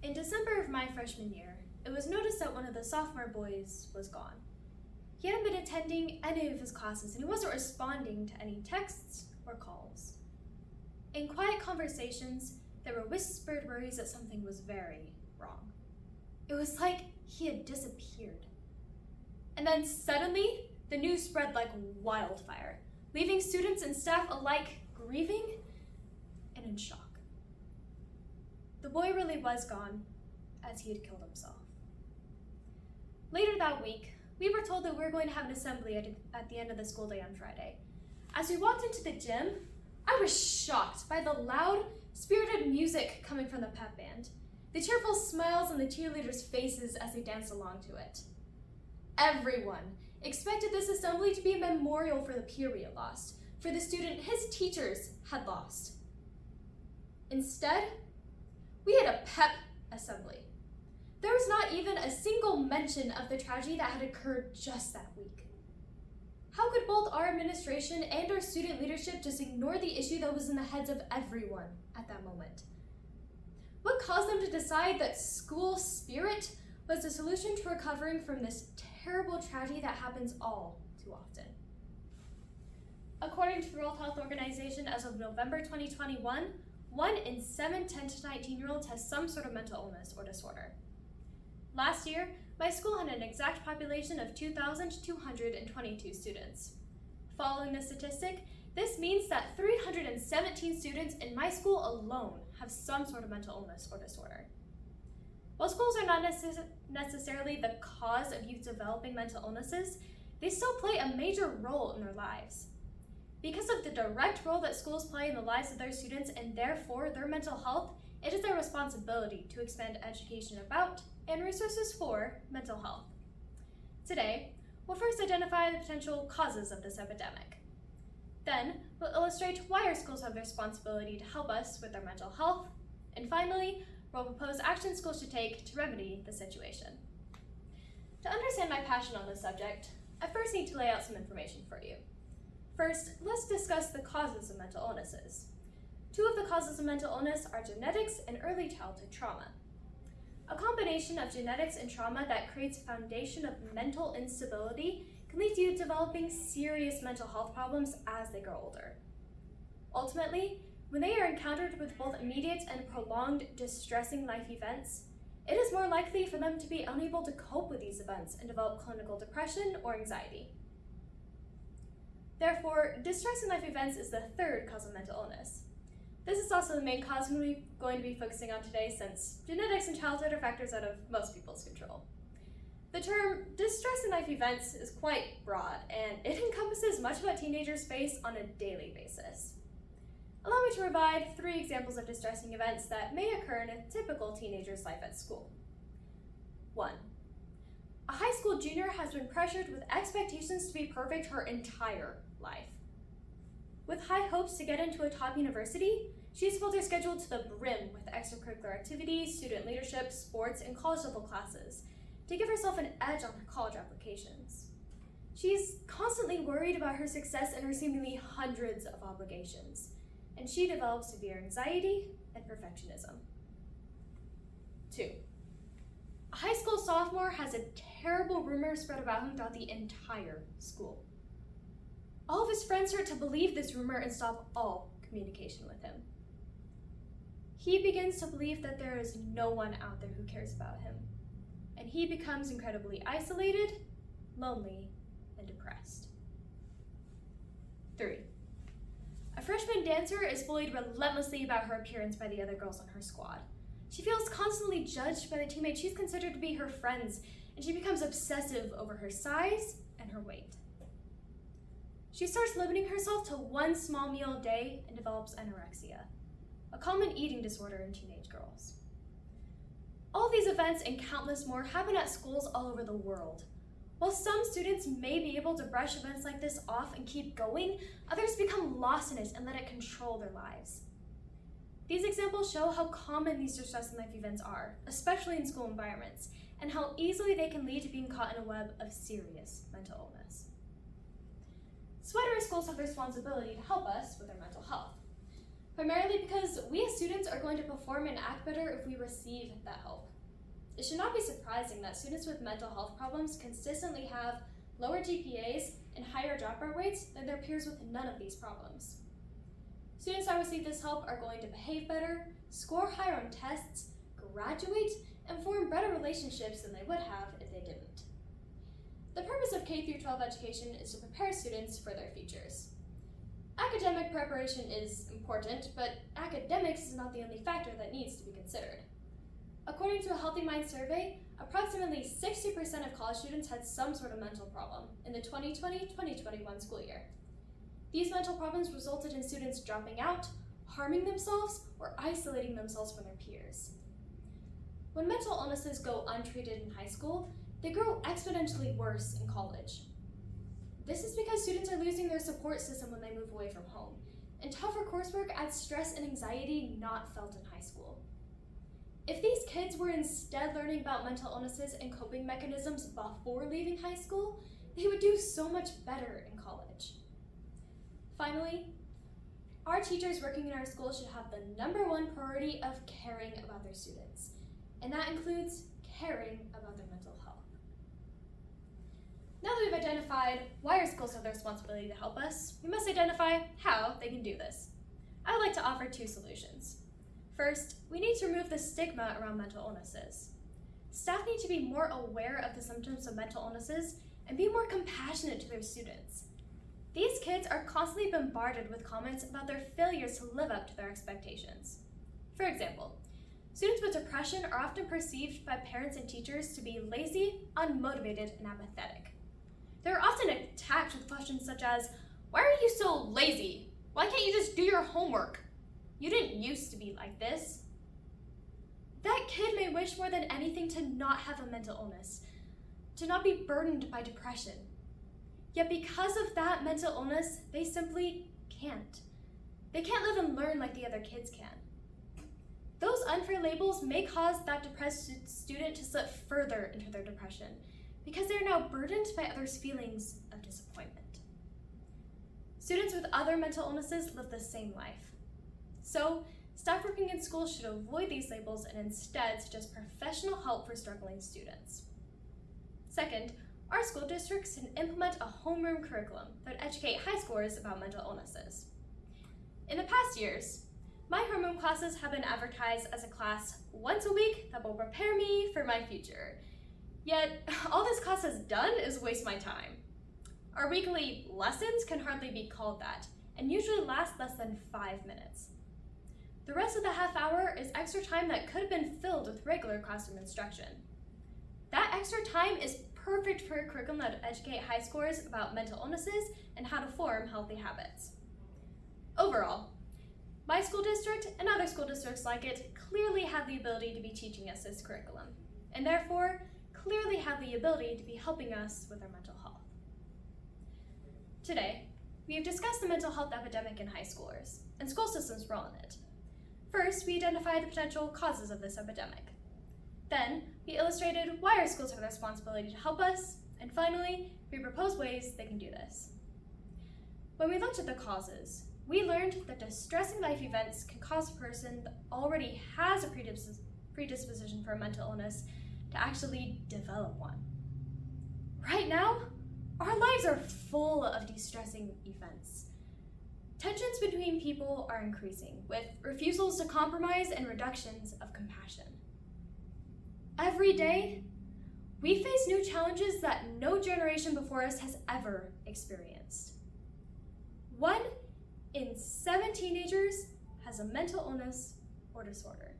In December of my freshman year, it was noticed that one of the sophomore boys was gone. He hadn't been attending any of his classes and he wasn't responding to any texts or calls. In quiet conversations, there were whispered worries that something was very wrong. It was like he had disappeared. And then suddenly, the news spread like wildfire, leaving students and staff alike grieving and in shock. The boy really was gone, as he had killed himself. Later that week, we were told that we were going to have an assembly at the end of the school day on Friday. As we walked into the gym, I was shocked by the loud, spirited music coming from the pep band, the cheerful smiles on the cheerleaders' faces as they danced along to it. Everyone expected this assembly to be a memorial for the peer we had lost, for the student his teachers had lost. Instead, we had a pep assembly. There was not even a single mention of the tragedy that had occurred just that week. How could both our administration and our student leadership just ignore the issue that was in the heads of everyone at that moment? What caused them to decide that school spirit was the solution to recovering from this terrible tragedy that happens all too often? According to the World Health Organization, as of November 2021, 1 in 7 10 to 19-year-olds has some sort of mental illness or disorder. Last year, my school had an exact population of 2,222 students. Following this statistic, this means that 317 students in my school alone have some sort of mental illness or disorder. While schools are not necessarily the cause of youth developing mental illnesses, they still play a major role in their lives. Because of the direct role that schools play in the lives of their students and therefore their mental health, it is their responsibility to expand education about and resources for mental health. Today, we'll first identify the potential causes of this epidemic. Then, we'll illustrate why our schools have the responsibility to help us with our mental health. And finally, we'll propose actions schools should take to remedy the situation. To understand my passion on this subject, I first need to lay out some information for you. First, let's discuss the causes of mental illnesses. 2 of the causes of mental illness are genetics and early childhood trauma. A combination of genetics and trauma that creates a foundation of mental instability can lead to youth developing serious mental health problems as they grow older. Ultimately, when they are encountered with both immediate and prolonged distressing life events, it is more likely for them to be unable to cope with these events and develop clinical depression or anxiety. Therefore, distressing life events is the 3rd cause of mental illness. This is also the main cause we're going to be focusing on today, since genetics and childhood are factors out of most people's control. The term distressing life events is quite broad, and it encompasses much of what teenagers face on a daily basis. Allow me to provide 3 examples of distressing events that may occur in a typical teenager's life at school. 1. A high school junior has been pressured with expectations to be perfect her entire life. With high hopes to get into a top university, she's filled her schedule to the brim with extracurricular activities, student leadership, sports, and college-level classes to give herself an edge on her college applications. She's constantly worried about her success and her seemingly hundreds of obligations, and she develops severe anxiety and perfectionism. 2. A high school sophomore has a terrible rumor spread about him throughout the entire school. All of his friends start to believe this rumor and stop all communication with him. He begins to believe that there is no one out there who cares about him, and he becomes incredibly isolated, lonely, and depressed. 3. A freshman dancer is bullied relentlessly about her appearance by the other girls on her squad. She feels constantly judged by the teammates she's considered to be her friends, and she becomes obsessive over her size and her weight. She starts limiting herself to 1 small meal a day and develops anorexia, a common eating disorder in teenage girls. All these events and countless more happen at schools all over the world. While some students may be able to brush events like this off and keep going, others become lost in it and let it control their lives. These examples show how common these distressing life events are, especially in school environments, and how easily they can lead to being caught in a web of serious mental illness. So why do our schools have the responsibility to help us with our mental health? primarily because we as students are going to perform and act better if we receive that help. It should not be surprising that students with mental health problems consistently have lower GPAs and higher dropout rates than their peers with none of these problems. Students that receive this help are going to behave better, score higher on tests, graduate, and form better relationships than they would have if they didn't. The purpose of K-12 education is to prepare students for their futures. Academic preparation is important, but academics is not the only factor that needs to be considered. According to a Healthy Mind survey, approximately 60% of college students had some sort of mental problem in the 2020-2021 school year. These mental problems resulted in students dropping out, harming themselves, or isolating themselves from their peers. When mental illnesses go untreated in high school, they grow exponentially worse in college. This is because students are losing their support system when they move away from home, and tougher coursework adds stress and anxiety not felt in high school. If these kids were instead learning about mental illnesses and coping mechanisms before leaving high school, they would do so much better in college. Finally, our teachers working in our school should have the #1 priority of caring about their students, and that includes caring about their mental health. Now that we've identified why our schools have the responsibility to help us, we must identify how they can do this. I would like to offer 2 solutions. First, we need to remove the stigma around mental illnesses. Staff need to be more aware of the symptoms of mental illnesses and be more compassionate to their students. These kids are constantly bombarded with comments about their failures to live up to their expectations. For example, students with depression are often perceived by parents and teachers to be lazy, unmotivated, and apathetic. They're often attacked with questions such as, "Why are you so lazy? Why can't you just do your homework? You didn't used to be like this." That kid may wish more than anything to not have a mental illness, to not be burdened by depression. Yet because of that mental illness, they simply can't. They can't live and learn like the other kids can. Those unfair labels may cause that depressed student to slip further into their depression because they are now burdened by others' feelings of disappointment. Students with other mental illnesses live the same life. So, staff working in schools should avoid these labels and instead suggest professional help for struggling students. Second, our school districts can implement a homeroom curriculum that educate high schoolers about mental illnesses. In the past years, my homeroom classes have been advertised as a class once a week that will prepare me for my future. Yet, all this class has done is waste my time. Our weekly lessons can hardly be called that, and usually last less than 5 minutes. The rest of the half hour is extra time that could have been filled with regular classroom instruction. That extra time is perfect for a curriculum that educate high schoolers about mental illnesses and how to form healthy habits. Overall, my school district and other school districts like it clearly have the ability to be teaching us this curriculum, and therefore clearly have the ability to be helping us with our mental health. Today, we have discussed the mental health epidemic in high schoolers and school systems' role in it. First, we identified the potential causes of this epidemic. Then, we illustrated why our schools have the responsibility to help us, and finally, we proposed ways they can do this. When we looked at the causes, we learned that distressing life events can cause a person that already has a predisposition for a mental illness to actually develop one. Right now, our lives are full of distressing events. Tensions between people are increasing, with refusals to compromise and reductions of compassion. Every day, we face new challenges that no generation before us has ever experienced. 1 in 7 teenagers has a mental illness or disorder.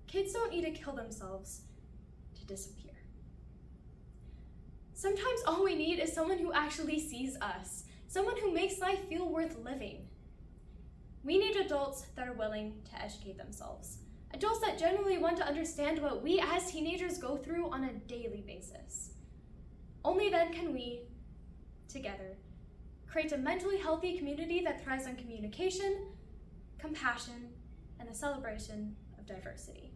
Kids don't need to kill themselves to disappear. Sometimes all we need is someone who actually sees us, someone who makes life feel worth living. We need adults that are willing to educate themselves, adults that genuinely want to understand what we as teenagers go through on a daily basis. Only then can we, together, create a mentally healthy community that thrives on communication, compassion, and the celebration of diversity.